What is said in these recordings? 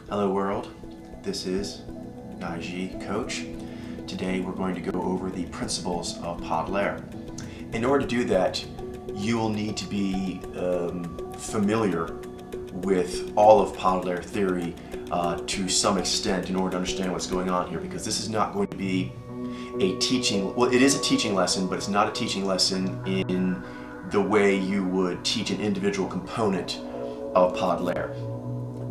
Hello world, this is Naiji Coach. Today we're going to go over the principles of Pod Layer. In order to do that, you will need to be familiar with all of Pod Layer theory to some extent in order to understand what's going on here, because this is not going to be a teaching, well, it is a teaching lesson, but it's not a teaching lesson in the way you would teach an individual component of Pod Layer.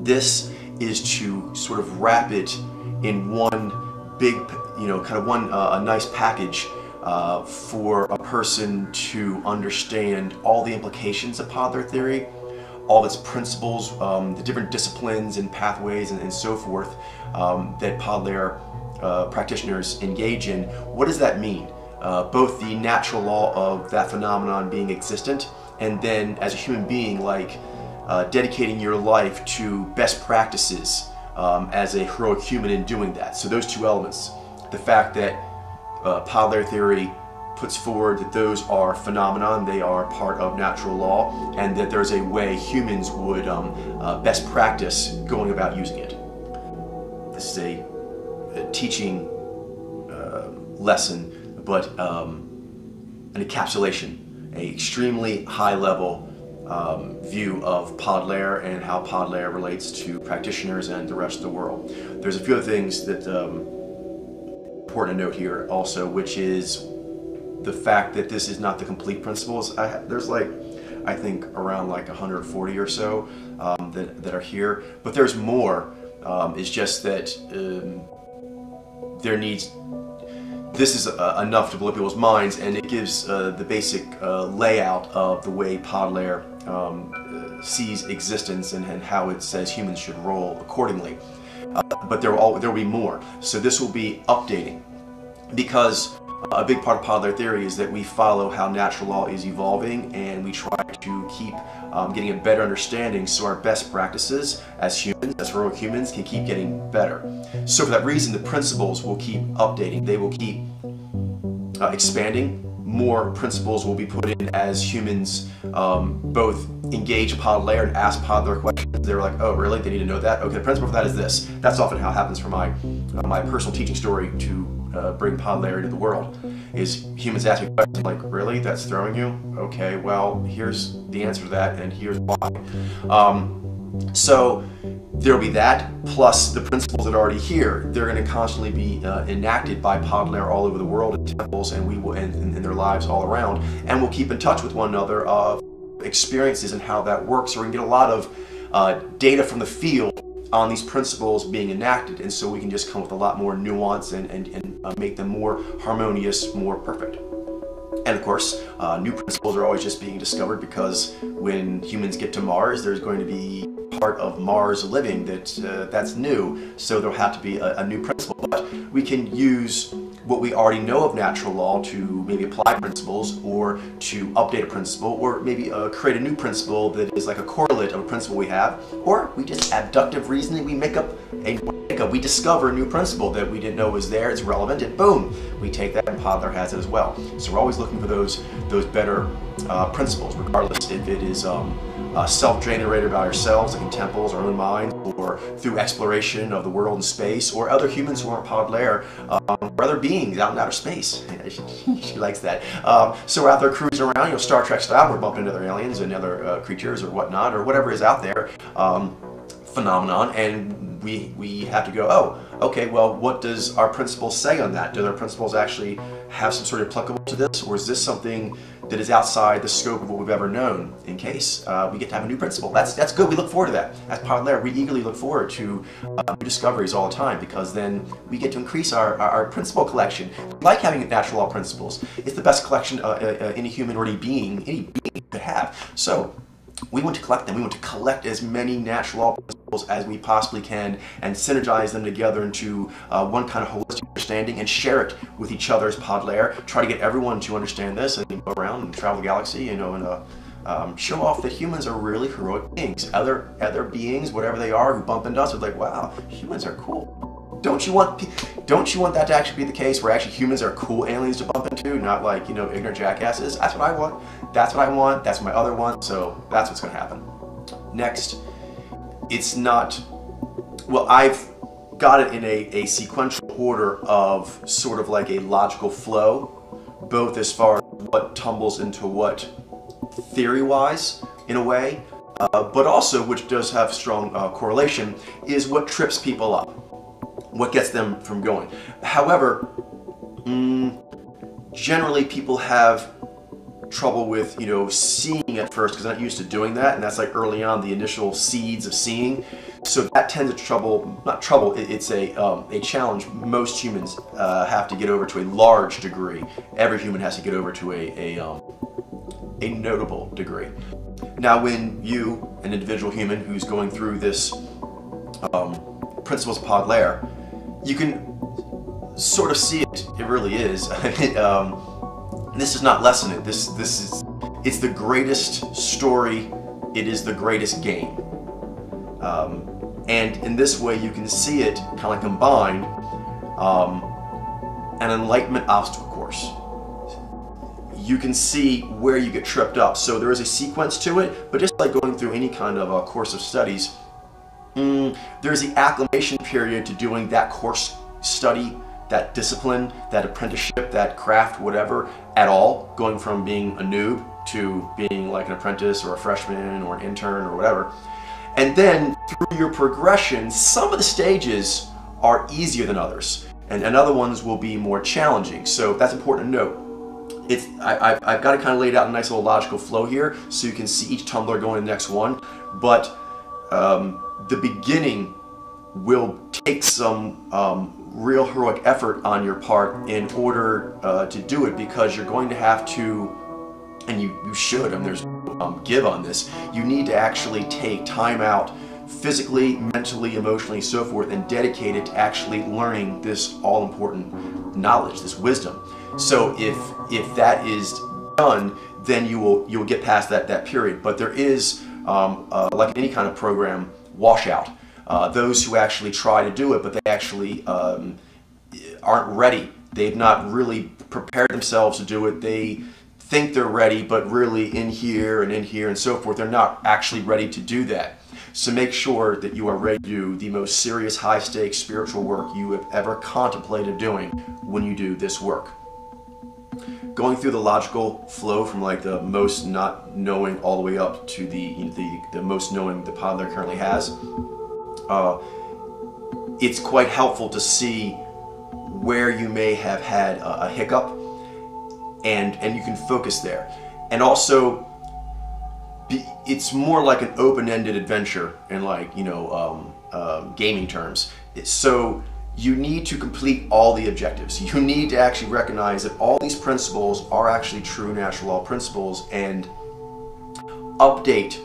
This is to sort of wrap it in one big, a nice package for a person to understand all the implications of Pod Layer theory, all its principles, the different disciplines and pathways and so forth that Pod Layer practitioners engage in. What does that mean? Both the natural law of that phenomenon being existent, and then as a human being, like dedicating your life to best practices as a heroic human in doing that. So those two elements, the fact that Pod Layer theory puts forward that those are phenomenon, they are part of natural law, and that there's a way humans would best practice going about using it. This is a teaching lesson, but an encapsulation, an extremely high level view of Pod Layer and how Pod Layer relates to practitioners and the rest of the world. There's a few other things that important to note here also, which is the fact that this is not the complete principles. There's like, I think around like 140 or so that are here, but there's more. It's just that this is enough to blow people's minds, and it gives the basic layout of the way Pod Layer sees existence and how it says humans should roll accordingly. But there will be more. So this will be updating, because a big part of Pod Layer theory is that we follow how natural law is evolving, and we try to keep getting a better understanding so our best practices as humans, as heroic humans, can keep getting better. So for that reason, the principles will keep updating. They will keep expanding. More principles will be put in as humans both engage Pod Layer and ask Pod Layer questions. They're like, oh really, they need to know that? Okay, the principle for that is this. That's often how it happens for my personal teaching story to bring Pod Layer into the world, is humans ask me questions like, really, that's throwing you? Okay, well, here's the answer to that, and here's why. So there'll be that, plus the principles that are already here. They're going to constantly be enacted by Pod Layer all over the world in temples, and we will in their lives all around, and we'll keep in touch with one another of experiences and how that works. So we can get a lot of data from the field on these principles being enacted, and so we can just come with a lot more nuance and make them more harmonious, more perfect. And of course, new principles are always just being discovered, because when humans get to Mars, there's going to be part of Mars living that's new, so there'll have to be a new principle. But we can use what we already know of natural law to maybe apply principles, or to update a principle, or maybe create a new principle that is like a correlate of a principle we have, or we just abductive reasoning, we discover a new principle that we didn't know was there, it's relevant, and boom, we take that, and Pod Layer has it as well. So we're always looking for those better principles, regardless if it is self-generated by ourselves, like in temples, our own minds, or through exploration of the world and space, or other humans who aren't Pod Layer, or other beings out in outer space. She likes that. So we're out there cruising around, Star Trek style, we're bumping into other aliens and other creatures or whatnot, or whatever is out there, phenomenon, and we have to go, oh, okay, well, what does our principles say on that? Do our principles actually have some sort of applicable to this, or is this something that is outside the scope of what we've ever known? In case we get to have a new principle, that's good. We look forward to that. As Pod Layer, we eagerly look forward to new discoveries all the time, because then we get to increase our principle collection. We like having natural law principles. It's the best collection any human or any being could have. So we want to collect them. We want to collect as many natural law principles as we possibly can, and synergize them together into one kind of holistic understanding, and share it with each other as Pod Layer. Try to get everyone to understand this, and go around and travel the galaxy, and show off that humans are really heroic beings. Other beings, whatever they are, who bump into us, are like, wow, humans are cool. Don't you want that to actually be the case, where actually humans are cool aliens to bump into, not like, ignorant jackasses? That's what I want. That's what I want. That's what my other want. So that's what's going to happen. Next, it's not Well, I've got it in a sequential order of sort of like a logical flow, both as far as what tumbles into what theory-wise, in a way, but also, which does have strong correlation, is what trips people up, what gets them from going. However, generally people have trouble with, seeing at first because they're not used to doing that, and that's like early on, the initial seeds of seeing. So that tends to it's a challenge most humans have to get over to a large degree. Every human has to get over to a notable degree. Now, when you, an individual human who's going through this principles of Podlair, you can sort of see it. It really is. This is not lesson it. It's the greatest story. It is the greatest game. And in this way, you can see it kind of like combined, an enlightenment obstacle course. You can see where you get tripped up. So there is a sequence to it, but just like going through any kind of a course of studies, there's the acclimation period to doing that course study, that discipline, that apprenticeship, that craft, whatever, at all, going from being a noob to being like an apprentice or a freshman or an intern or whatever. And then through your progression, some of the stages are easier than others, and other ones will be more challenging. So that's important to note. I've got it kind of laid out in a nice little logical flow here, so you can see each tumbler going to the next one. But the beginning will take some real heroic effort on your part in order to do it, because you're going to have to, and you should, and there's give on this, you need to actually take time out physically, mentally, emotionally, so forth, and dedicate it to actually learning this all-important knowledge, this wisdom. So if that is done, then you'll get past that period. But there is, like any kind of program, washout. Those who actually try to do it, but they actually aren't ready. They've not really prepared themselves to do it. They think they're ready, but really in here and so forth, they're not actually ready to do that. So make sure that you are ready to do the most serious, high-stakes spiritual work you have ever contemplated doing when you do this work. Going through the logical flow from like the most not knowing all the way up to the most knowing the Podlair currently has, it's quite helpful to see where you may have had a hiccup, and you can focus there. And also, it's more like an open-ended adventure in, like, gaming terms. So you need to complete all the objectives. You need to actually recognize that all these principles are actually true natural law principles, and update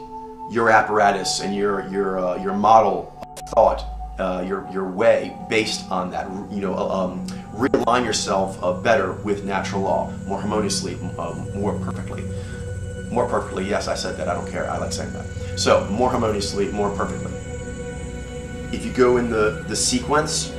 your apparatus and your model of thought, your way based on that. Realign yourself better with natural law, more harmoniously, more perfectly. More perfectly, yes, I said that, I don't care, I like saying that. So, more harmoniously, more perfectly. If you go in the sequence,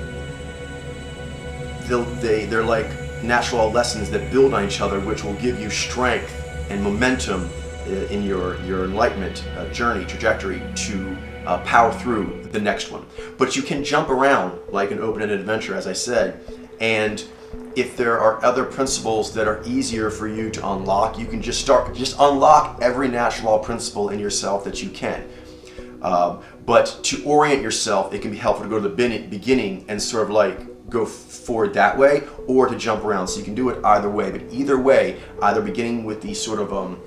they're like natural law lessons that build on each other, which will give you strength and momentum in your enlightenment journey, trajectory, to power through the next one. But you can jump around like an open-ended adventure, as I said, and if there are other principles that are easier for you to unlock, you can just unlock every natural law principle in yourself that you can. But to orient yourself, it can be helpful to go to the beginning and sort of like go forward that way, or to jump around. So you can do it either way. But either way, either beginning with the sort of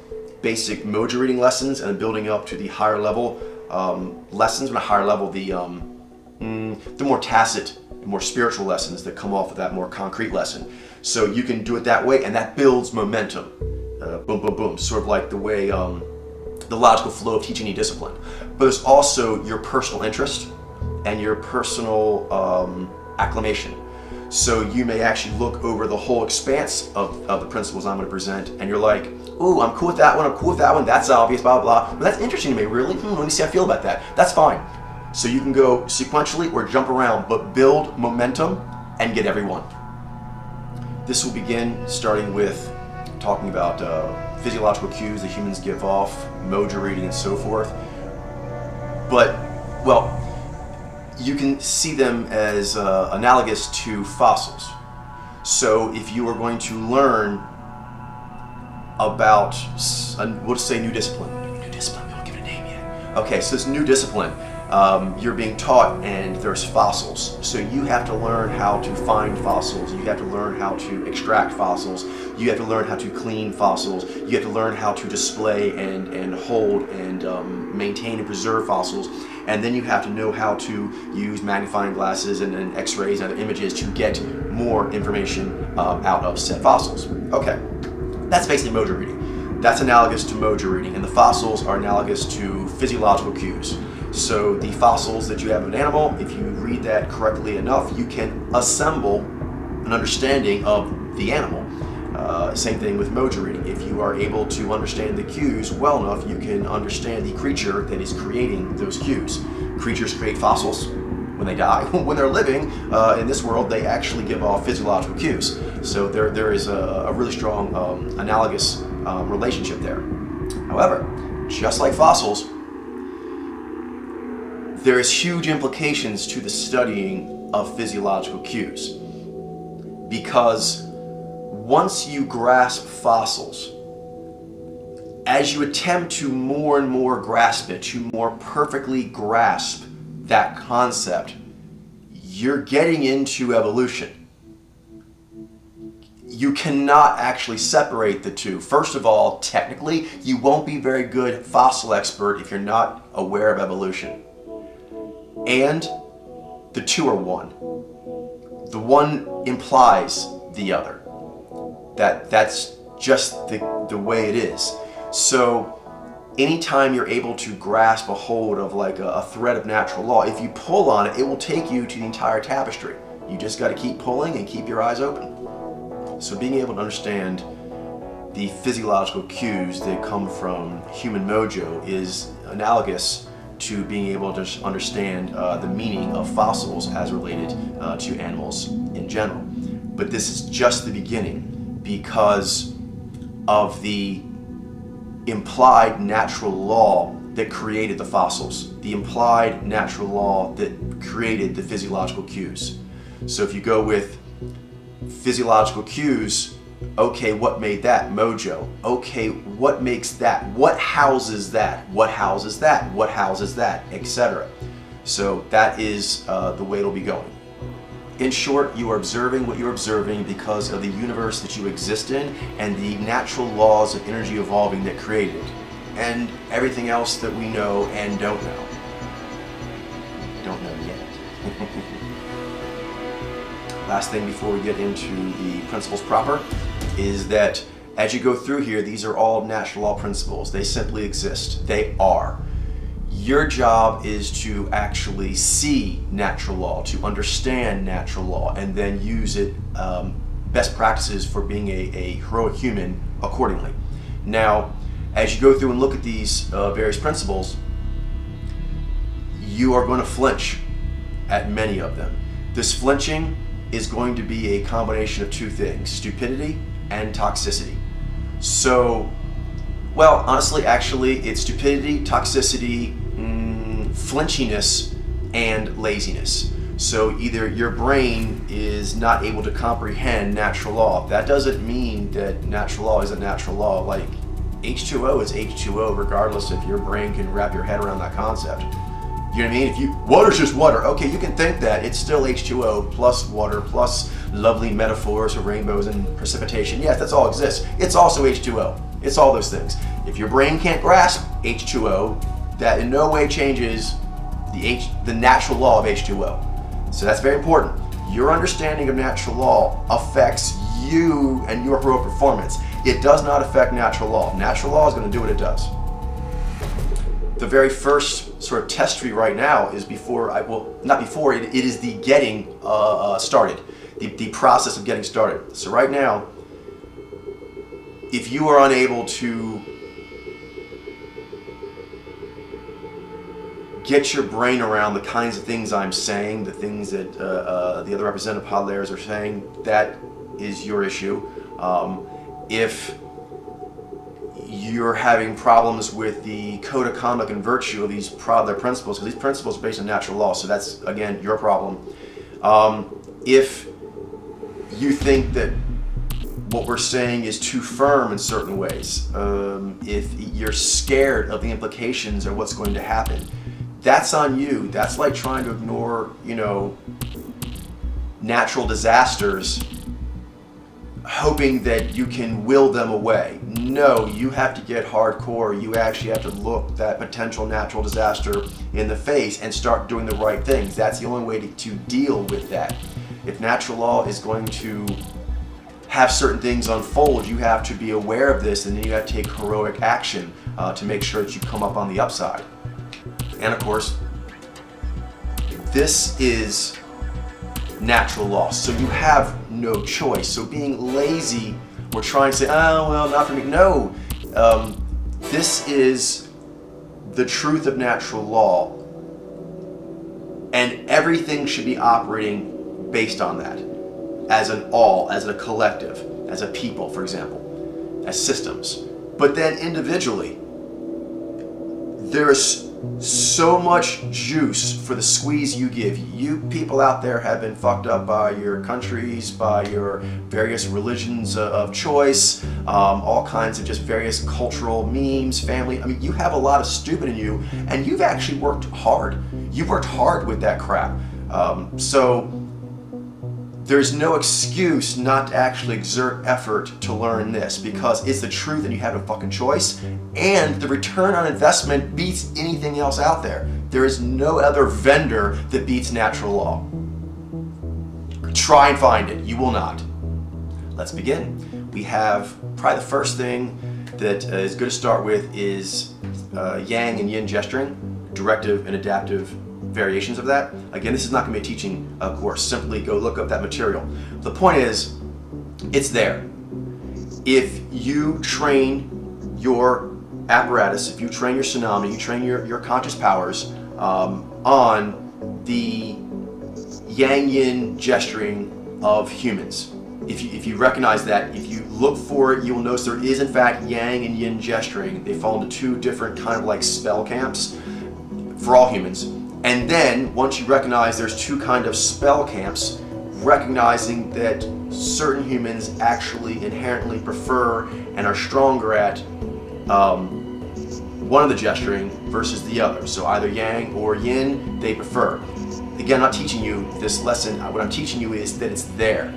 basic mojo reading lessons and building up to the higher level lessons, and a higher level, the more tacit, more spiritual lessons that come off of that more concrete lesson. So you can do it that way, and that builds momentum. Boom, boom, boom. Sort of like the way, the logical flow of teaching any discipline. But there's also your personal interest and your personal acclimation. So you may actually look over the whole expanse of the principles I'm going to present, and you're like, ooh, I'm cool with that one, I'm cool with that one, that's obvious, blah, blah, blah. But that's interesting to me, really? Let me see how I feel about that. That's fine. So you can go sequentially or jump around, but build momentum and get every one. This will begin starting with talking about physiological cues that humans give off, mojo reading, and so forth. But, well, you can see them as analogous to fossils. So if you are going to learn about, we'll just say new discipline. New discipline, we don't give it a name yet. Okay, so this new discipline, you're being taught and there's fossils. So you have to learn how to find fossils. You have to learn how to extract fossils. You have to learn how to clean fossils. You have to learn how to display and hold and maintain and preserve fossils. And then you have to know how to use magnifying glasses and x-rays and other images to get more information out of said fossils. Okay, that's basically mojo reading. That's analogous to mojo reading, and the fossils are analogous to physiological cues. So the fossils that you have of an animal, if you read that correctly enough, you can assemble an understanding of the animal. Same thing with mojo reading. If you are able to understand the cues well enough, you can understand the creature that is creating those cues. Creatures create fossils when they die. When they're living in this world, they actually give off physiological cues. So there is a really strong analogous relationship there. However, just like fossils, there is huge implications to the studying of physiological cues, because once you grasp fossils, as you attempt to more and more grasp it, to more perfectly grasp that concept, you're getting into evolution. You cannot actually separate the two. First of all, technically, you won't be a very good fossil expert if you're not aware of evolution. And the two are one. The one implies the other. That's just the way it is. So anytime you're able to grasp a hold of like a thread of natural law, if you pull on it, it will take you to the entire tapestry. You just got to keep pulling and keep your eyes open. So being able to understand the physiological cues that come from human mojo is analogous to being able to understand the meaning of fossils as related to animals in general. But this is just the beginning, because of the implied natural law that created the fossils, the implied natural law that created the physiological cues. So if you go with physiological cues, okay, what made that? Mojo. Okay, what makes that? What houses that? What houses that? What houses that? Etc. So that is the way it'll be going. In short, you are observing what you're observing because of the universe that you exist in and the natural laws of energy evolving that created it, and everything else that we know and don't know. Don't know yet. Last thing before we get into the principles proper is that as you go through here, these are all natural law principles. They simply exist. They are. Your job is to actually see natural law, to understand natural law, and then use it, best practices for being a heroic human accordingly. Now, as you go through and look at these various principles, you are going to flinch at many of them. This flinching is going to be a combination of two things: stupidity and toxicity. So, well, honestly, actually, it's stupidity, toxicity, flinchiness, and laziness. So either your brain is not able to comprehend natural law. That doesn't mean that natural law isn't natural law. Like, H2O is H2O regardless if your brain can wrap your head around that concept. You know what I mean? Water's just water. Okay, you can think that. It's still H2O plus water plus lovely metaphors of rainbows and precipitation. Yes, that's all exists. It's also H2O. It's all those things. If your brain can't grasp H2O, that in no way changes the natural law of H2O. So that's very important. Your understanding of natural law affects you and your heroic performance. It does not affect natural law. Natural law is going to do what it does. The very first sort of test tree right now is it is the getting started, the process of getting started. So right now, if you are unable to get your brain around the kinds of things I'm saying, the things that the other representative pod layers are saying, that is your issue. If you're having problems with the code of conduct and virtue of these Podler principles, because these principles are based on natural law, so that's, again, your problem. If you think that what we're saying is too firm in certain ways, if you're scared of the implications or what's going to happen, that's on you. That's like trying to ignore, you know, natural disasters, hoping that you can will them away. No, you have to get hardcore. You actually have to look that potential natural disaster in the face and start doing the right things. That's the only way to deal with that. If natural law is going to have certain things unfold, you have to be aware of this, and then you have to take heroic action to make sure that you come up on the upside. And of course, this is natural law, so you have no choice. So being lazy or trying to say, oh, well, not for me, no. This is the truth of natural law, and everything should be operating based on that, as an all, as a collective, as a people, for example, as systems. But then individually, there's so much juice for the squeeze you give. You people out there have been fucked up by your countries, by your various religions of choice, all kinds of just various cultural memes, family. I mean, you have a lot of stupid in you, and you've actually worked hard. You've worked hard with that crap. So there's no excuse not to actually exert effort to learn this, because it's the truth and you have no fucking choice, and the return on investment beats anything else out there. There is no other vendor that beats natural law. Try and find it. You will not. Let's begin. We have probably the first thing that is good to start with is yang and yin gesturing, directive and adaptive variations of that. Again, this is not going to be a teaching course. Simply go look up that material. The point is, it's there. If you train your apparatus, if you train your phenomena, you train your conscious powers on the yang-yin gesturing of humans. If you recognize that, if you look for it, you will notice there is in fact yang and yin gesturing. They fall into two different kind of like spell camps for all humans. And then, once you recognize there's two kind of spell camps, recognizing that certain humans actually inherently prefer and are stronger at one of the gesturing versus the other. So either yang or yin, they prefer. Again, I'm not teaching you this lesson. What I'm teaching you is that it's there.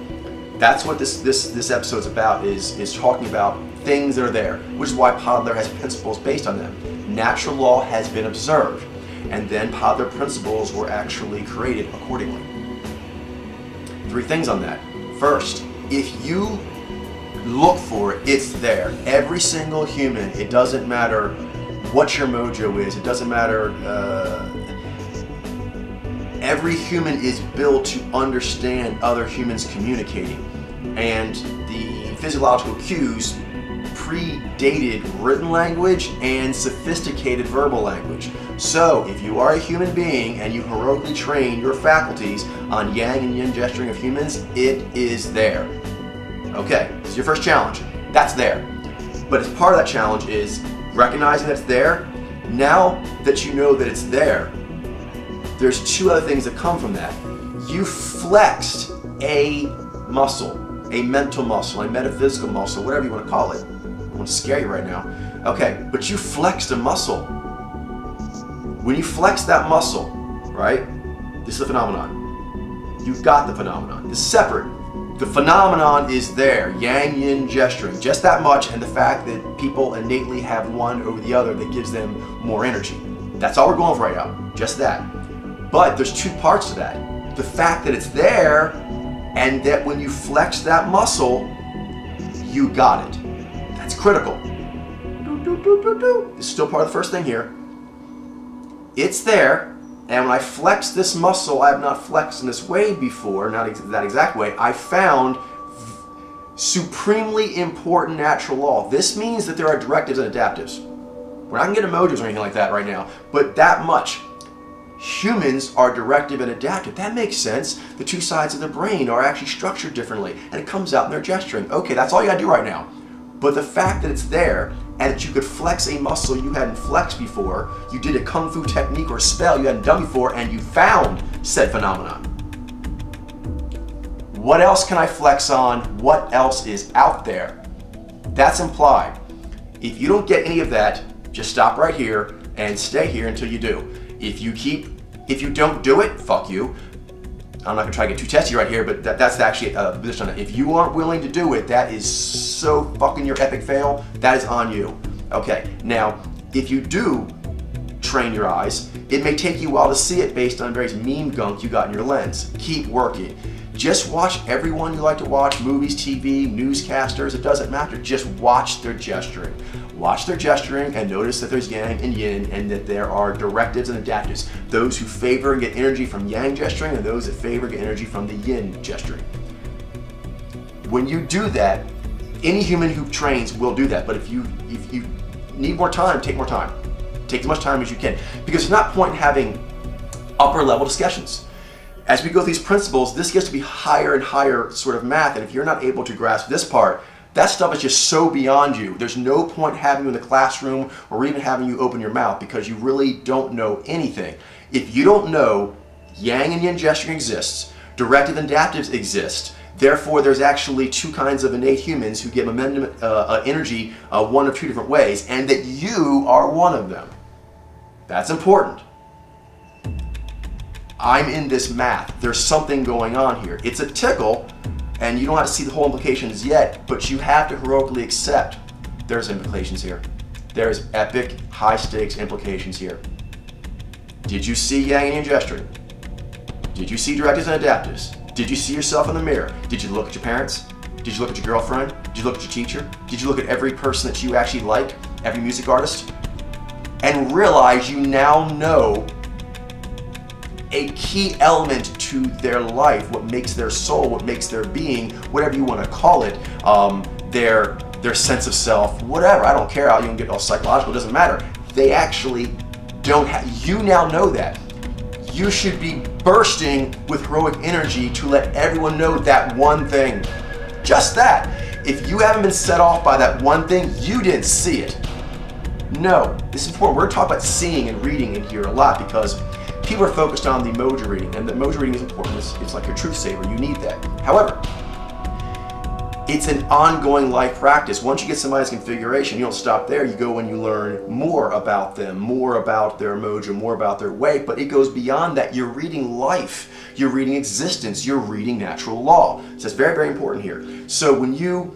That's what this episode's about, is talking about things that are there, which is why Podler has principles based on them. Natural law has been observed, and then Podler principles were actually created accordingly. Three things on that. First, if you look for it, it's there. Every single human, it doesn't matter what your mojo is, it doesn't matter, every human is built to understand other humans communicating, and the physiological cues predated written language and sophisticated verbal language. So if you are a human being and you heroically train your faculties on yang and yin gesturing of humans, it is there. Okay, this is your first challenge. That's there. But as part of that challenge is recognizing that it's there. Now that you know that it's there, there's two other things that come from that. You flexed a muscle, a mental muscle, a metaphysical muscle, whatever you want to call it. I want to scare you right now. Okay, but you flexed a muscle. When you flex that muscle, right, this is the phenomenon. You've got the phenomenon. This is separate. The phenomenon is there, yang-yin gesturing, just that much, and the fact that people innately have one over the other that gives them more energy. That's all we're going for right now, just that. But there's two parts to that. The fact that it's there, and that when you flex that muscle, you got it. That's critical. This is still part of the first thing here. It's there, and when I flex this muscle I have not flexed in this way before, not that exact way, I found supremely important natural law. This means that there are directives and adaptives. We're not going to get emojis or anything like that right now, but that much. Humans are directive and adaptive. That makes sense. The two sides of the brain are actually structured differently, and it comes out in their gesturing. Okay, that's all you gotta do right now. But the fact that it's there, and and that you could flex a muscle you hadn't flexed before, you did a kung fu technique or spell you hadn't done before, and you found said phenomenon. What else can I flex on? What else is out there? That's implied. If you don't get any of that, just stop right here and stay here until you do. If you don't do it, fuck you. I'm not gonna try to get too testy right here, but that's actually a position on it. If you aren't willing to do it, that is so fucking your epic fail. That is on you. Okay, now, if you do train your eyes, it may take you a while to see it based on various meme gunk you got in your lens. Keep working. Just watch everyone you like to watch, movies, TV, newscasters, it doesn't matter. Just watch their gesturing. Watch their gesturing and notice that there's yang and yin and that there are directives and adaptives. Those who favor and get energy from yang gesturing and those that favor and get energy from the yin gesturing. When you do that, any human who trains will do that, but if you need more time, take more time. Take as much time as you can, because there's not point in having upper level discussions. As we go through these principles, this gets to be higher and higher sort of math, and if you're not able to grasp this part, that stuff is just so beyond you. There's no point having you in the classroom or even having you open your mouth because you really don't know anything. If you don't know yang and yin gesturing exists, directive and adaptives exist, therefore there's actually two kinds of innate humans who get momentum, energy one of two different ways, and that you are one of them. That's important. I'm in this math. There's something going on here. It's a tickle, and you don't have to see the whole implications yet, but you have to heroically accept there's implications here. There's epic, high-stakes implications here. Did you see yang and yin gesturing? Did you see directives and adaptives? Did you see yourself in the mirror? Did you look at your parents? Did you look at your girlfriend? Did you look at your teacher? Did you look at every person that you actually like, every music artist? And realize you now know a key element to their life, what makes their soul, what makes their being, whatever you want to call it, their sense of self, whatever. I don't care how you can get all psychological, it doesn't matter. They actually don't have, you now know that. You should be bursting with heroic energy to let everyone know that one thing. Just that. If you haven't been set off by that one thing, you didn't see it. No, this is important. We're going to talk about seeing and reading in here a lot because people are focused on the emoji reading, and the emoji reading is important. It's like your truth saver. You need that. However, it's an ongoing life practice. Once you get somebody's configuration, you don't stop there. You go and you learn more about them, more about their emoji, more about their way, but it goes beyond that. You're reading life. You're reading existence. You're reading natural law. So it's very, very important here. So when you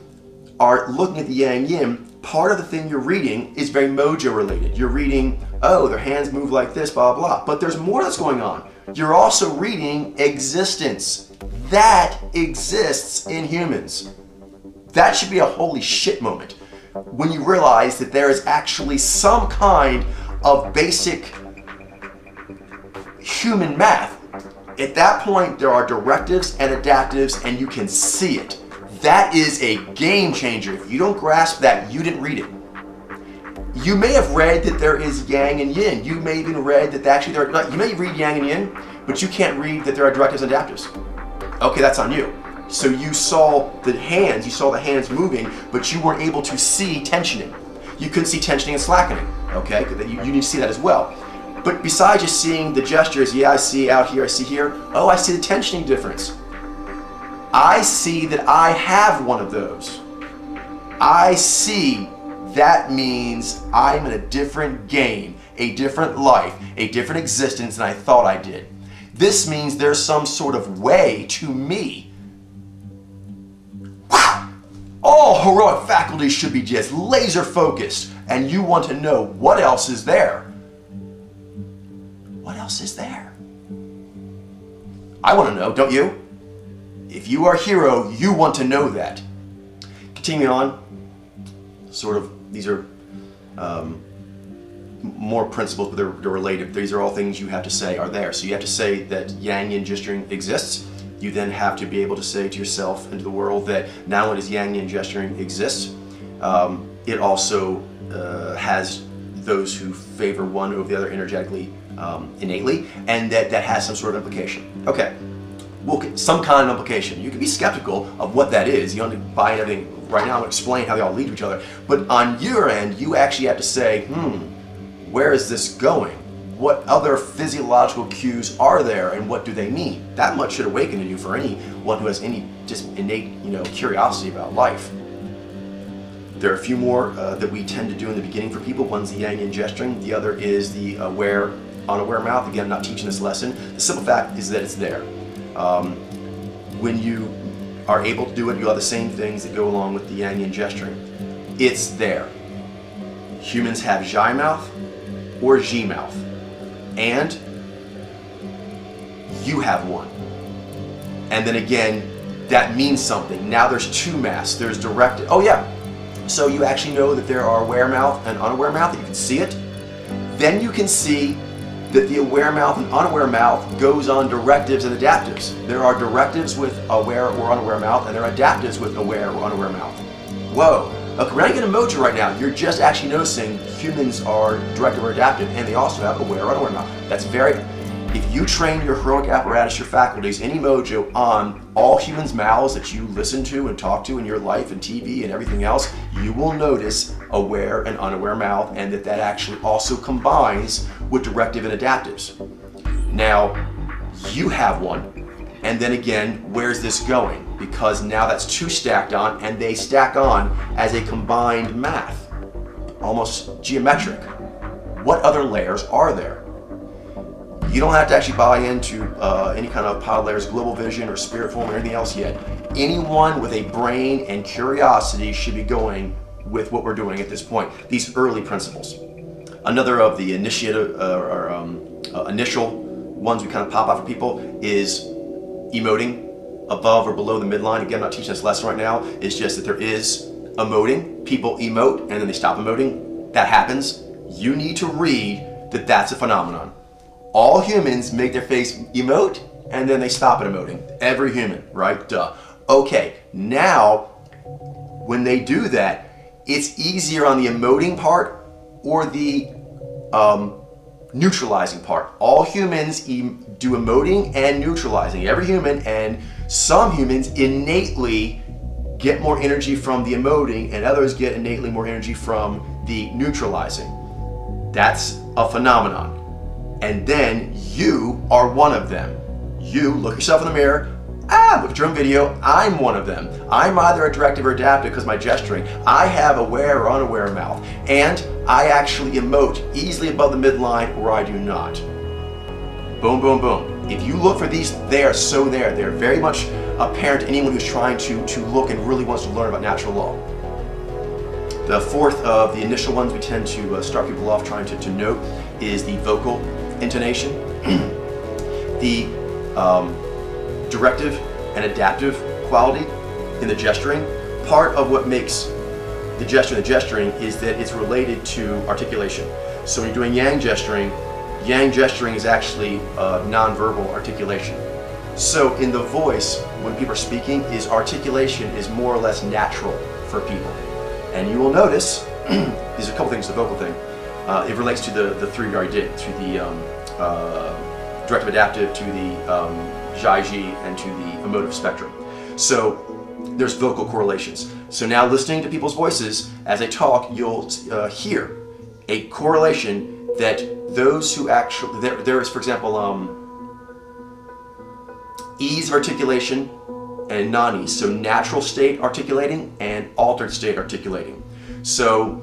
are looking at the yang yin, part of the thing you're reading is very mojo related. You're reading, oh, their hands move like this, blah, blah. But there's more that's going on. You're also reading existence. That exists in humans. That should be a holy shit moment when you realize that there is actually some kind of basic human math. At that point, there are directives and adaptives, and you can see it. That is a game changer. If you don't grasp that, you didn't read it. You may have read that there is yang and yin. You may have even read that actually there are, you may read yang and yin, but you can't read that there are directives and adaptives. Okay, that's on you. So you saw the hands, you saw the hands moving, but you weren't able to see tensioning. You couldn't see tensioning and slackening, okay? You need to see that as well. But besides just seeing the gestures, yeah, I see out here, I see here, oh, I see the tensioning difference. I see that I have one of those. I see that means I'm in a different game, a different life, a different existence than I thought I did. This means there's some sort of way to me. Wow! All heroic faculties should be just laser focused, and you want to know what else is there. What else is there? I want to know, don't you? If you are a hero, you want to know that. Continuing on, sort of, these are more principles, but they're related. These are all things you have to say are there. So you have to say that yang yin gesturing exists. You then have to be able to say to yourself and to the world that not only does yang yin gesturing exist, it also has those who favor one over the other energetically, innately, and that has some sort of implication. Okay. Well, some kind of implication. You can be skeptical of what that is. You don't buy anything right now. I'm going to explain how they all lead to each other. But on your end, you actually have to say, where is this going? What other physiological cues are there, and what do they mean? That much should awaken in you for anyone who has any just innate, curiosity about life. There are a few more that we tend to do in the beginning for people. One's the yang yin gesturing. The other is the aware, unaware mouth. Again, I'm not teaching this lesson. The simple fact is that it's there. When you are able to do it, you'll have the same things that go along with the yang yin gesturing. It's there. Humans have Zhai mouth or Zhi mouth. And you have one. And then again, that means something. Now there's two mouths. There's directed. Oh yeah. So you actually know that there are aware mouth and unaware mouth, that you can see it. Then you can see that the aware mouth and unaware mouth goes on directives and adaptives. There are directives with aware or unaware mouth, and there are adaptives with aware or unaware mouth. Whoa. Okay, we're not getting emoji right now. You're just actually noticing humans are directive or adaptive, and they also have aware or unaware mouth. That's very... If you train your heroic apparatus, your faculties, any mojo on all humans' mouths that you listen to and talk to in your life and TV and everything else, you will notice aware and unaware mouth, and that actually also combines with directive and adaptives. Now, you have one, and then again, where's this going? Because now that's two stacked on, and they stack on as a combined math, almost geometric. What other layers are there? You don't have to actually buy into any kind of pod layers, global vision, or spirit form, or anything else yet. Anyone with a brain and curiosity should be going with what we're doing at this point, these early principles. Another of the initial ones we kind of pop out for people is emoting above or below the midline. Again, I'm not teaching this lesson right now. It's just that there is emoting. People emote and then they stop emoting. That happens. You need to read that that's a phenomenon. All humans make their face emote and then they stop at emoting. Every human, right? Duh. Okay, now when they do that, it's easier on the emoting part or the neutralizing part. All humans do emoting and neutralizing. Every human, and some humans innately get more energy from the emoting, and others get innately more energy from the neutralizing. That's a phenomenon. And then you are one of them. You look yourself in the mirror, look at your own video, I'm one of them. I'm either a directive or adaptive because of my gesturing. I have aware or unaware mouth, and I actually emote easily above the midline, or I do not. Boom, boom, boom. If you look for these, they are so there. They're very much apparent to anyone who's trying to look and really wants to learn about natural law. The fourth of the initial ones we tend to start people off trying to note is the vocal intonation. The directive and adaptive quality in the gesturing. Part of what makes the gesturing is that it's related to articulation. So when you're doing yang gesturing is actually nonverbal articulation. So in the voice, when people are speaking, articulation is more or less natural for people. And you will notice, there's a couple things, the vocal thing. It relates to the three we already did, to the directive adaptive, to the Zhai-Ji, and to the emotive spectrum. So there's vocal correlations. So now listening to people's voices as they talk, you'll hear a correlation that those who actually, there is, for example, ease of articulation and non-ease. So natural state articulating and altered state articulating. So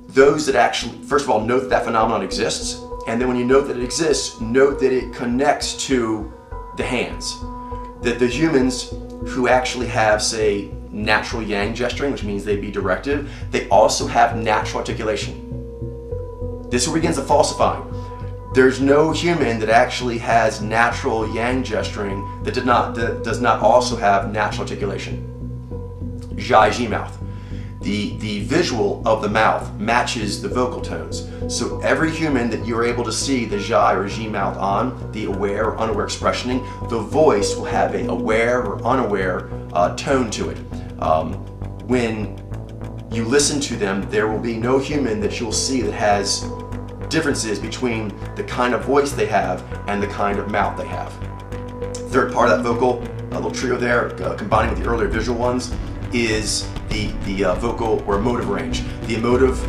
those that actually, first of all, note that that phenomenon exists, and then when you note that it exists, note that it connects to the hands. That the humans who actually have, say, natural yang gesturing, which means they'd be directive, they also have natural articulation. This is where begins the falsifying. There's no human that actually has natural yang gesturing that does not also have natural articulation. Zhai-Ji mouth. The visual of the mouth matches the vocal tones. So every human that you're able to see the Zhai or Ji mouth on, the aware or unaware expressioning, the voice will have an aware or unaware tone to it. When you listen to them, there will be no human that you'll see that has differences between the kind of voice they have and the kind of mouth they have. Third part of that vocal, a little trio there, combining with the earlier visual ones, is the vocal or emotive range. The emotive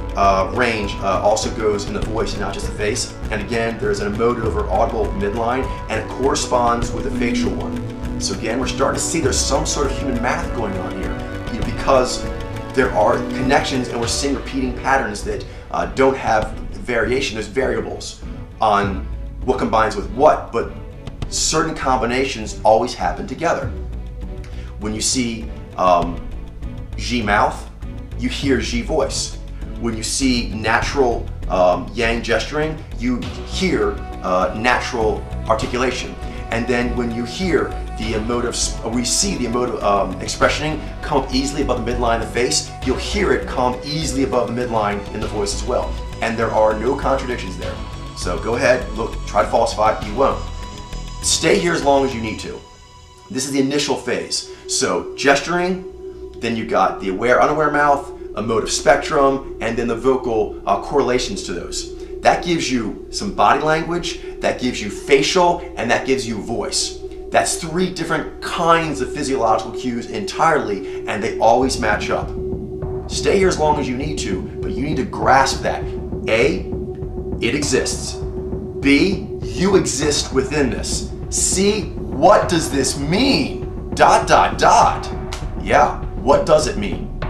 range also goes in the voice and not just the face. And again, there's an emotive or audible midline, and it corresponds with a facial one. So again, we're starting to see there's some sort of human math going on here, because there are connections and we're seeing repeating patterns that don't have variation. There's variables on what combines with what, but certain combinations always happen together. When you see G mouth, you hear G voice. When you see natural yang gesturing, you hear natural articulation. And then when you hear the emotive, we see the emotive expressioning come up easily above the midline of the face, you'll hear it come easily above the midline in the voice as well. And there are no contradictions there. So go ahead, look, try to falsify it, you won't. Stay here as long as you need to. This is the initial phase. So gesturing, then you got the aware, unaware mouth, emotive spectrum, and then the vocal correlations to those. That gives you some body language, that gives you facial, and that gives you voice. That's 3 different kinds of physiological cues entirely, and they always match up. Stay here as long as you need to, but you need to grasp that. A, it exists. B, you exist within this. C, what does this mean? ... Yeah, what does it mean?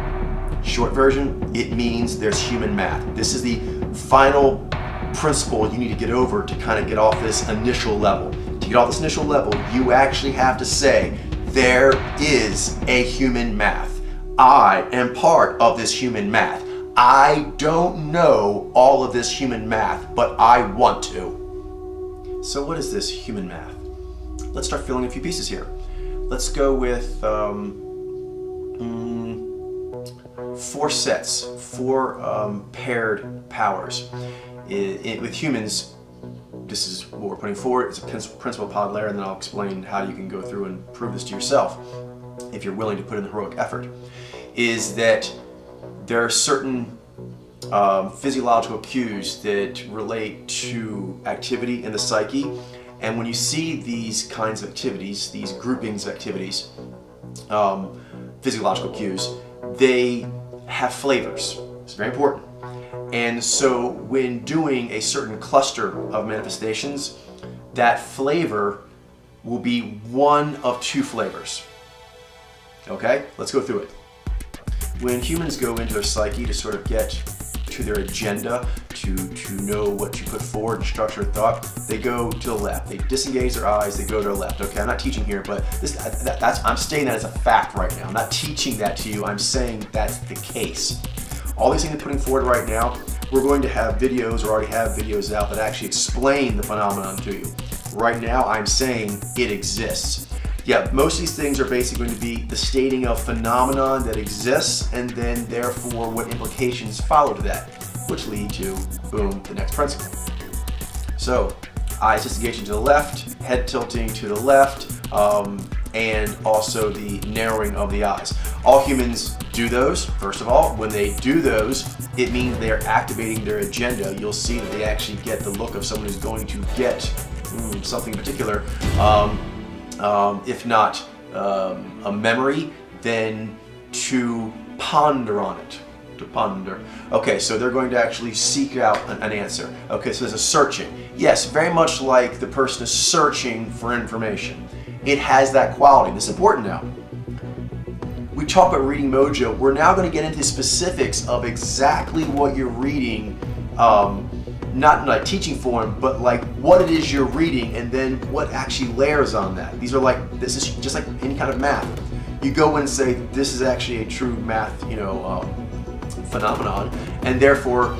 Short version, it means there's human math. This is the final principle you need to get over to kind of get off this initial level. To get off this initial level, you actually have to say, there is a human math. I am part of this human math. I don't know all of this human math, but I want to. So what is this human math? Let's start filling a few pieces here. Let's go with 4 sets, 4 paired powers. With humans, this is what we're putting forward. It's a principle of pod layer, and then I'll explain how you can go through and prove this to yourself if you're willing to put in the heroic effort. Is that there are certain physiological cues that relate to activity in the psyche, and when you see these kinds of activities, these groupings of activities, physiological cues, they have flavors. It's very important. And so when doing a certain cluster of manifestations, that flavor will be one of 2 flavors. Okay, let's go through it. When humans go into their psyche to sort of get to their agenda, to know what to put forward and structure thought, they go to the left. They disengage their eyes, they go to the left. Okay, I'm not teaching here, but I'm stating that as a fact right now. I'm not teaching that to you, I'm saying that's the case. All these things I'm putting forward right now, we're going to have videos, or already have videos out that actually explain the phenomenon to you. Right now, I'm saying it exists. Yeah, most of these things are basically going to be the stating of phenomenon that exists, and then therefore what implications follow to that, which lead to, boom, the next principle. So, eyes disengaging to the left, head tilting to the left, and also the narrowing of the eyes. All humans do those. First of all, when they do those, it means they're activating their agenda. You'll see that they actually get the look of someone who's going to get something in particular. If not a memory, then to ponder on it. To ponder. Okay, so they're going to actually seek out an answer. Okay, so there's a searching. Yes, very much like the person is searching for information. It has that quality. This is important now. We talk about reading mojo. We're now going to get into specifics of exactly what you're reading, not in like teaching form, but like what it is you're reading, and then what actually layers on that. These are like, this is just like any kind of math. You go in and say, this is actually a true math, phenomenon, and therefore,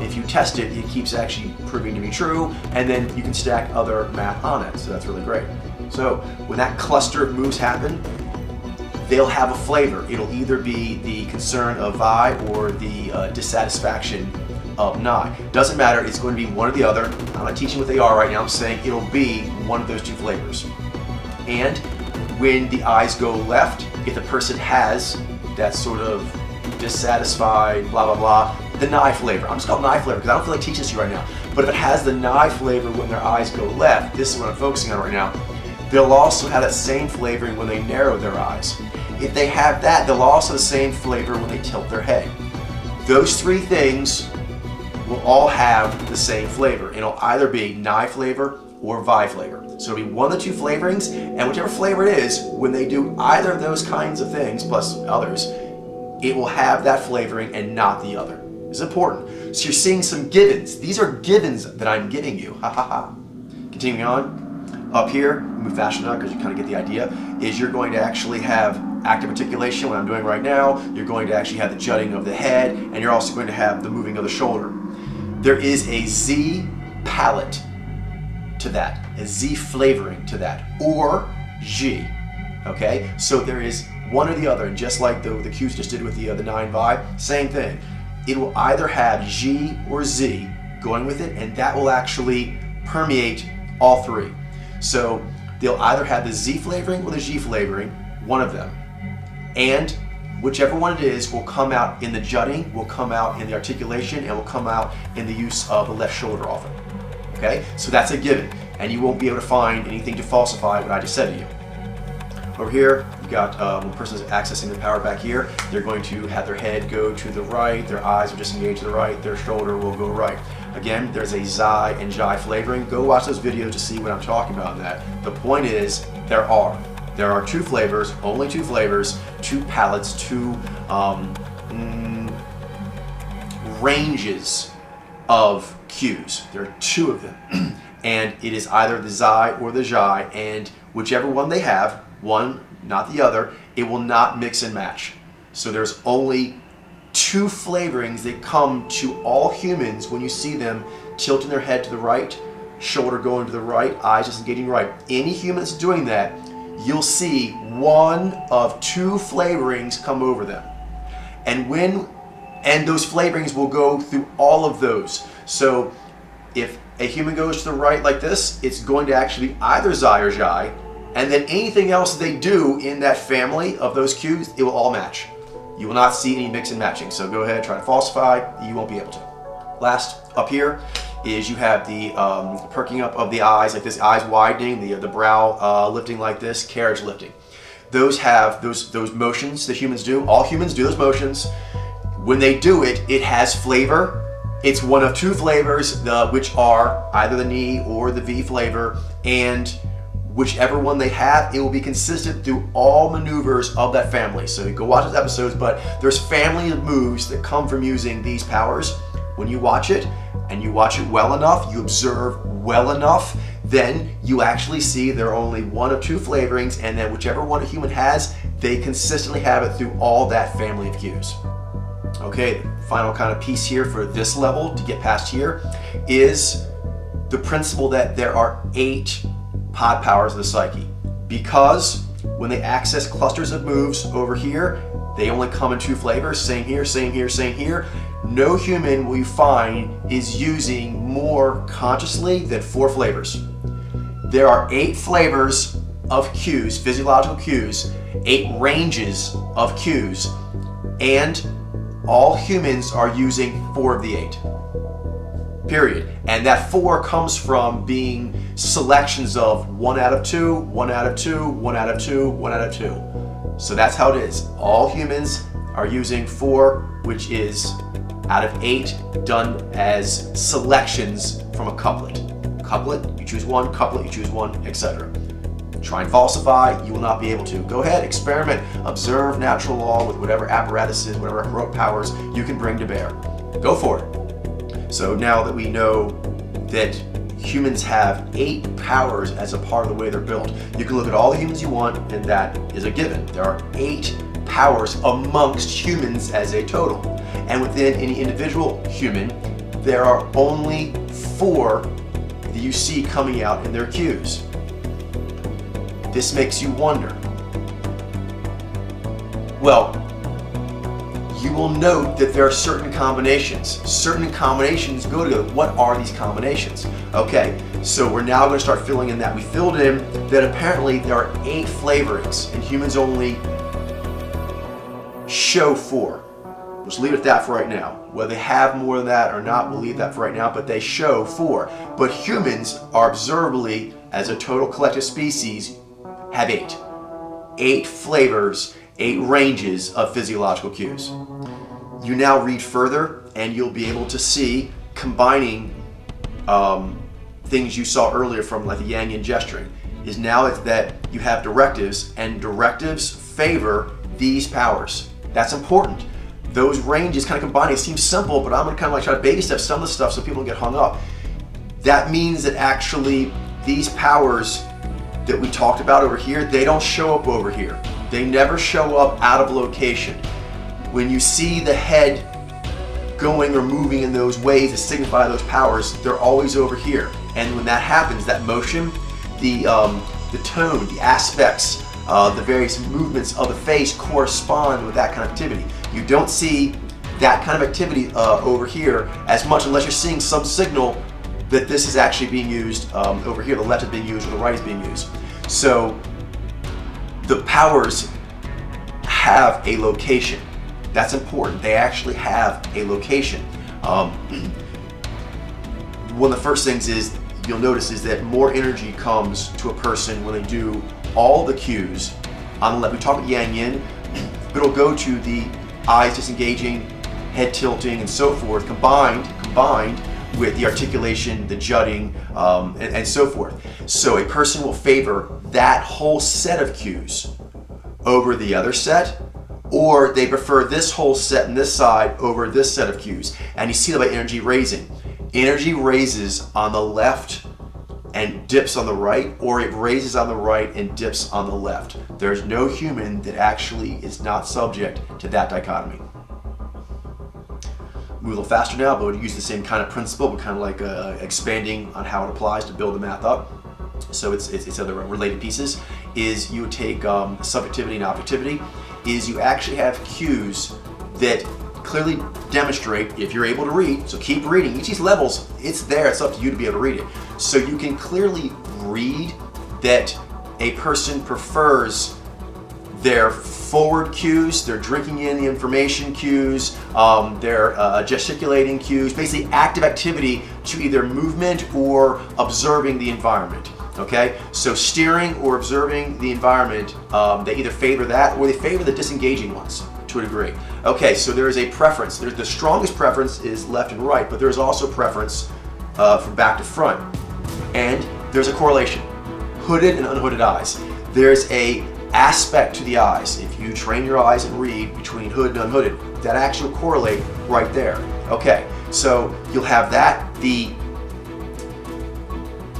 if you test it, it keeps actually proving to be true, and then you can stack other math on it. So that's really great. So when that cluster of moves happen, they'll have a flavor. It'll either be the concern of I or the dissatisfaction of Nai. Doesn't matter, it's going to be one or the other. I'm not teaching what they are right now, I'm saying it'll be one of those 2 flavors. And when the eyes go left, if the person has that sort of dissatisfied, blah, blah, blah, the Nai flavor. I'm just calling Nai flavor because I don't feel like teaching this to you right now. But if it has the Nai flavor when their eyes go left, this is what I'm focusing on right now, they'll also have that same flavoring when they narrow their eyes. If they have that, they'll also have the same flavor when they tilt their head. Those three things will all have the same flavor. It'll either be Ni flavor or Vi flavor. So it'll be one of the two flavorings, and whichever flavor it is, when they do either of those kinds of things, plus others, it will have that flavoring and not the other. It's important. So you're seeing some givens. These are givens that I'm giving you. Ha ha ha. Continuing on. Up here, move faster now because you kind of get the idea, is you're going to actually have active articulation, what I'm doing right now. You're going to actually have the jutting of the head, and you're also going to have the moving of the shoulder. There is a Z palate to that, a Z flavoring to that, or G. Okay, so there is one or the other, and just like the cues just did with the 9 Vi, same thing. It will either have G or Z going with it, and that will actually permeate all three. So they'll either have the Z flavoring or the G flavoring, one of them. And whichever one it is will come out in the jutting, will come out in the articulation, and will come out in the use of the left shoulder often. Okay, so that's a given, and you won't be able to find anything to falsify what I just said to you. Over here, you've got when the person is accessing the power back here, they're going to have their head go to the right, their eyes will disengage to the right, their shoulder will go right. Again, there's a Xi and Ji flavoring. Go watch those videos to see what I'm talking about in that. The point is, there are two flavors, only two flavors, two palettes, two ranges of cues. There are two of them. And it is either the Xi or the Ji, and whichever one they have, one, not the other, it will not mix and match. So there's only two flavorings that come to all humans when you see them tilting their head to the right, shoulder going to the right, eyes disengaging right. Any human that's doing that, you'll see one of two flavorings come over them. And those flavorings will go through all of those. So if a human goes to the right like this, it's going to actually be either Xi or Ji, and then anything else they do in that family of those cues, it will all match. You will not see any mix and matching. So go ahead, try to falsify, you won't be able to. Last, up here, is you have the perking up of the eyes, like this, eyes widening, the brow lifting like this, carriage lifting. Those have those motions that humans do. All humans do those motions. When they do it, it has flavor. It's one of two flavors, which are either the Ni or the V flavor, and whichever one they have, it will be consistent through all maneuvers of that family. So you go watch those episodes, but there's family of moves that come from using these powers. When you watch it, and you watch it well enough, you observe well enough, then you actually see there are only one of two flavorings, and then whichever one a human has, they consistently have it through all that family of cues. Okay, the final kind of piece here for this level to get past here is the principle that there are 8 pod powers of the psyche. Because when they access clusters of moves over here, they only come in 2 flavors, same here, same here, same here. No human will you find is using more consciously than 4 flavors. There are 8 flavors of cues, physiological cues, 8 ranges of cues, and all humans are using 4 of the 8. Period. And that 4 comes from being selections of 1 out of 2, 1 out of 2, 1 out of 2, 1 out of 2. So that's how it is. All humans are using 4, which is out of 8 done as selections from a couplet. Couplet, you choose 1, couplet, you choose 1, etc. Try and falsify, you will not be able to. Go ahead, experiment, observe natural law with whatever apparatuses, whatever heroic powers you can bring to bear. Go for it. So now that we know that humans have 8 powers as a part of the way they're built, you can look at all the humans you want, and that is a given. There are 8 powers amongst humans as a total. And within any individual human, there are only 4 that you see coming out in their cues. This makes you wonder. Well, you will note that there are certain combinations. Certain combinations go together. What are these combinations? Okay, so we're now going to start filling in that. We filled in that apparently there are 8 flavorings, and humans only show 4. Just leave it at that for right now. Whether they have more than that or not, we'll leave that for right now, but they show 4. But humans are observably, as a total collective species, have 8. 8 flavors, 8 ranges of physiological cues. You now read further and you'll be able to see combining things you saw earlier from like the yang-yin gesturing. Is now it's that you have directives, and directives favor these powers. That's important. Those ranges kind of combining, it seems simple, but I'm going to kind of like try to baby step some of the stuff so people don't get hung up. That means that actually these powers that we talked about over here, they don't show up over here. They never show up out of location. When you see the head going or moving in those ways that signify those powers, they're always over here. And when that happens, that motion, the tone, the aspects, the various movements of the face correspond with that kind of activity. You don't see that kind of activity over here as much unless you're seeing some signal that this is actually being used over here. The left is being used or the right is being used. So the powers have a location. That's important. They actually have a location. One of the first things is you'll notice is that more energy comes to a person when they do all the cues on the left. We talk about yang yin, but it'll go to the eyes disengaging, head tilting, and so forth, combined with the articulation, the jutting, and so forth. So a person will favor that whole set of cues over the other set, or they prefer this whole set and this side over this set of cues. And you see that by energy raising. Energy raises on the left and dips on the right, or it raises on the right and dips on the left. There's no human that actually is not subject to that dichotomy. Move a little faster now, but we'll use the same kind of principle, but kind of like expanding on how it applies to build the math up. So it's other related pieces. Is you take subjectivity and objectivity, is you actually have cues that clearly demonstrate if you're able to read. So keep reading. Each of these levels, it's there. It's up to you to be able to read it. So you can clearly read that a person prefers their forward cues, their drinking in the information cues, their gesticulating cues, basically active activity to either movement or observing the environment. Okay, so steering or observing the environment, they either favor that or they favor the disengaging ones to a degree. Okay, so there is a preference. The strongest preference is left and right, but there's also preference from back to front. And there's a correlation, hooded and unhooded eyes. There's a aspect to the eyes. If you train your eyes and read between hood and unhooded, that actually will correlate right there. Okay, so you'll have that, the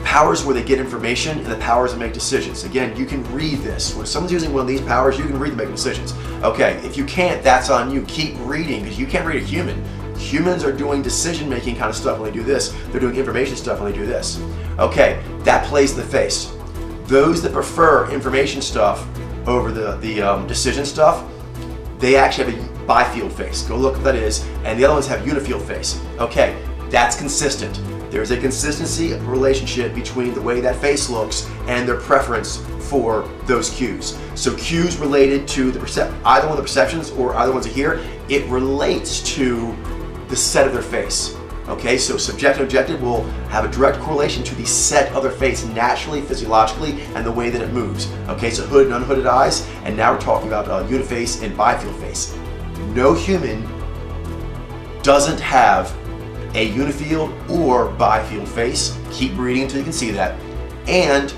powers where they get information and the powers that make decisions. Again, you can read this. When someone's using one of these powers, you can read them making decisions. Okay, if you can't, that's on you. Keep reading, because you can't read a human. Humans are doing decision-making kind of stuff when they do this. They're doing information stuff when they do this. Okay, that plays in the face. Those that prefer information stuff over the decision stuff, they actually have a bifield face. Go look what that is. And the other ones have unifield face. Okay, that's consistent. There's a consistency relationship between the way that face looks and their preference for those cues. So cues related to the either one of the perceptions or either ones are here, it relates to the set of their face. Okay, so subjective and objective will have a direct correlation to the set of their face naturally, physiologically, and the way that it moves. Okay, so hooded and unhooded eyes, and now we're talking about uniface and bifield face. No human doesn't have a unifield or bifield face. Keep reading until you can see that. And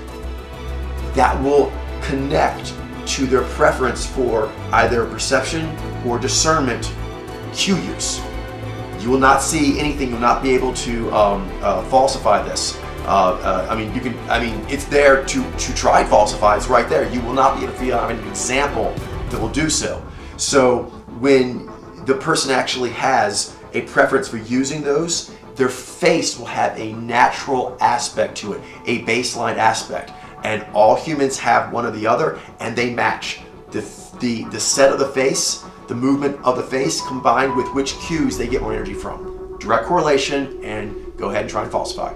that will connect to their preference for either perception or discernment cue use. You will not see anything, you'll not be able to falsify this. It's there to try and falsify, it's right there. You will not be able to feel an example that will do so. So when the person actually has a preference for using those, their face will have a natural aspect to it, a baseline aspect. And all humans have one or the other, and they match. The set of the face, the movement of the face, combined with which cues they get more energy from. Direct correlation, and go ahead and try and falsify.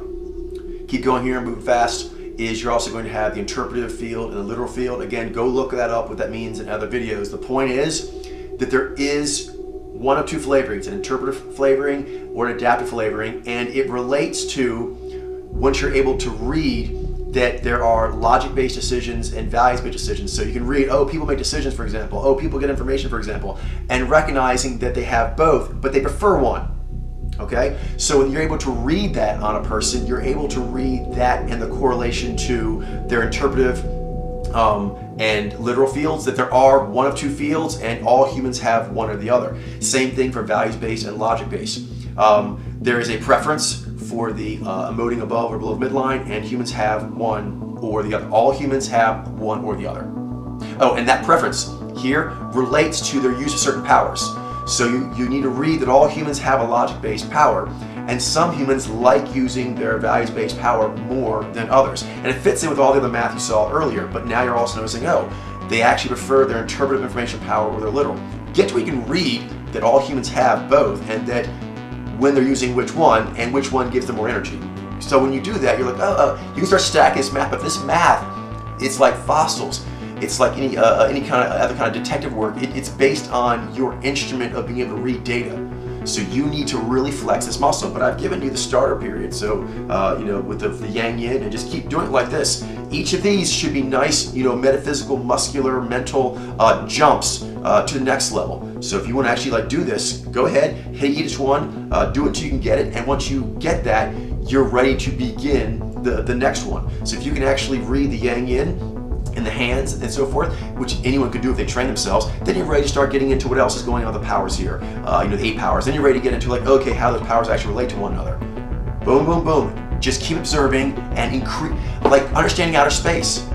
Keep going here and moving fast. Is you're also going to have the interpretive field and the literal field. Again, go look that up, what that means in other videos. The point is that there is one of two flavorings, an interpretive flavoring or an adaptive flavoring, and it relates to once you're able to read that there are logic-based decisions and values-based decisions. So you can read, oh, people make decisions, for example. Oh, people get information, for example. And recognizing that they have both, but they prefer one. Okay? So when you're able to read that on a person, you're able to read that and the correlation to their interpretive and literal fields, that there are one of two fields and all humans have one or the other. Same thing for values-based and logic-based. There is a preference for the emoting above or below midline, and humans have one or the other. All humans have one or the other. Oh, and that preference here relates to their use of certain powers. So you need to read that all humans have a logic-based power, and some humans like using their values-based power more than others. And it fits in with all the other math you saw earlier, but now you're also noticing, oh, they actually prefer their interpretive information power over their literal. Get to where you can read that all humans have both, and that when they're using which one, and which one gives them more energy. So when you do that, you're like, you can start stacking this math, but this math, it's like fossils. It's like any kind of other kind of detective work. It's based on your instrument of being able to read data. So you need to really flex this muscle. But I've given you the starter period. So with the yang yin, and just keep doing it like this. Each of these should be nice, metaphysical, muscular, mental jumps to the next level. So if you want to actually do this, go ahead, hit each one, do it until you can get it, and once you get that, you're ready to begin the next one. So if you can actually read the yang yin in the hands and so forth, which anyone could do if they train themselves, then you're ready to start getting into what else is going on with the powers here, the 8 powers. Then you're ready to get into okay, how those powers actually relate to one another. Boom, boom, boom. Just keep observing and increase, understanding outer space.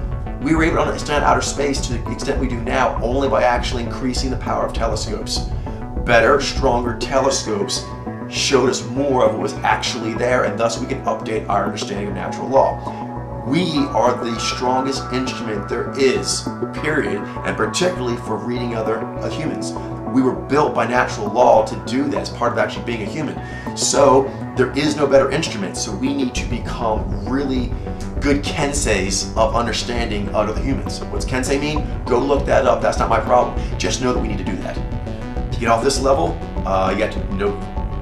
We were able to understand outer space to the extent we do now only by actually increasing the power of telescopes. Better, stronger telescopes showed us more of what was actually there, and thus we can update our understanding of natural law. We are the strongest instrument there is, period, and particularly for reading other humans. We were built by natural law to do that as part of actually being a human. So there is no better instrument, so we need to become really good kenseis of understanding other humans. What's kensei mean? Go look that up. That's not my problem. Just know that we need to do that. To get off this level, you have to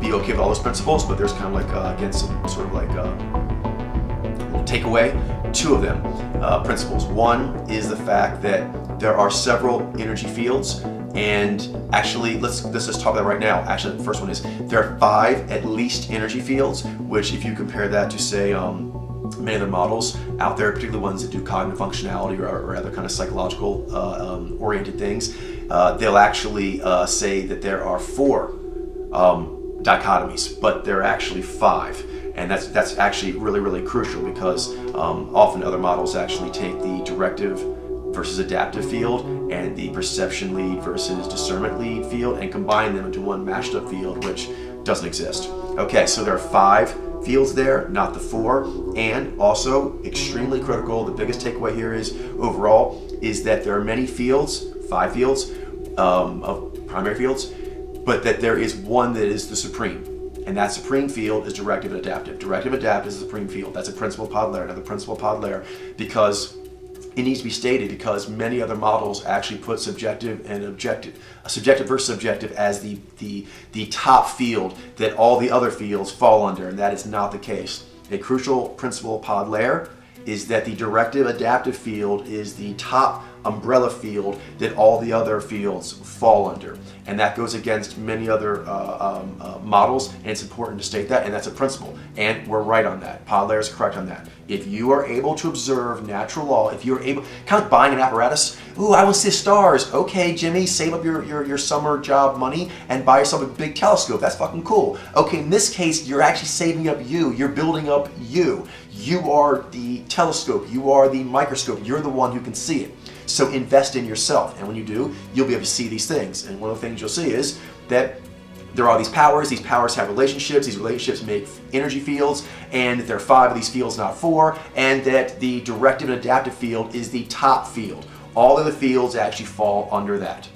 be okay with all those principles, but there's kind of again, some sort of takeaway. 2 of them principles. One is the fact that there are several energy fields, and actually let's just talk about that right now. Actually, the first one is there are 5 at least energy fields, which if you compare that to say many other models out there, particularly ones that do cognitive functionality or other kind of psychological oriented things, they'll actually say that there are 4 dichotomies, but there are actually 5. And that's actually really, really crucial, because often other models actually take the directive versus adaptive field and the perception lead versus discernment lead field and combine them into one mashed up field, which doesn't exist. Okay, so there are 5 fields there, not the 4. And also, extremely critical, the biggest takeaway here is overall, is that there are many fields, 5 fields of primary fields, but that there is one that is the supreme. And that supreme field is directive and adaptive. Directive and adaptive is the supreme field. That's a principal pod layer. Another principal pod layer, because it needs to be stated, because many other models actually put subjective and objective, subjective versus subjective as the top field that all the other fields fall under, and that is not the case. A crucial principal pod layer is that the directive adaptive field is the top umbrella field that all the other fields fall under, and that goes against many other models, and it's important to state that, and that's a principle, and we're right on that. Pod layer is correct on that. If you are able to observe natural law, if you're able, kind of buying an apparatus, ooh, I want to see stars. Okay, Jimmy, save up your summer job money and buy yourself a big telescope. That's fucking cool. Okay, in this case, you're actually saving up you. You're building up you. You are the telescope. You are the microscope. You're the one who can see it. So invest in yourself, and when you do, you'll be able to see these things. And one of the things you'll see is that there are these powers have relationships, these relationships make energy fields, and there are 5 of these fields, not 4, and that the directive and adaptive field is the top field. All of the fields actually fall under that.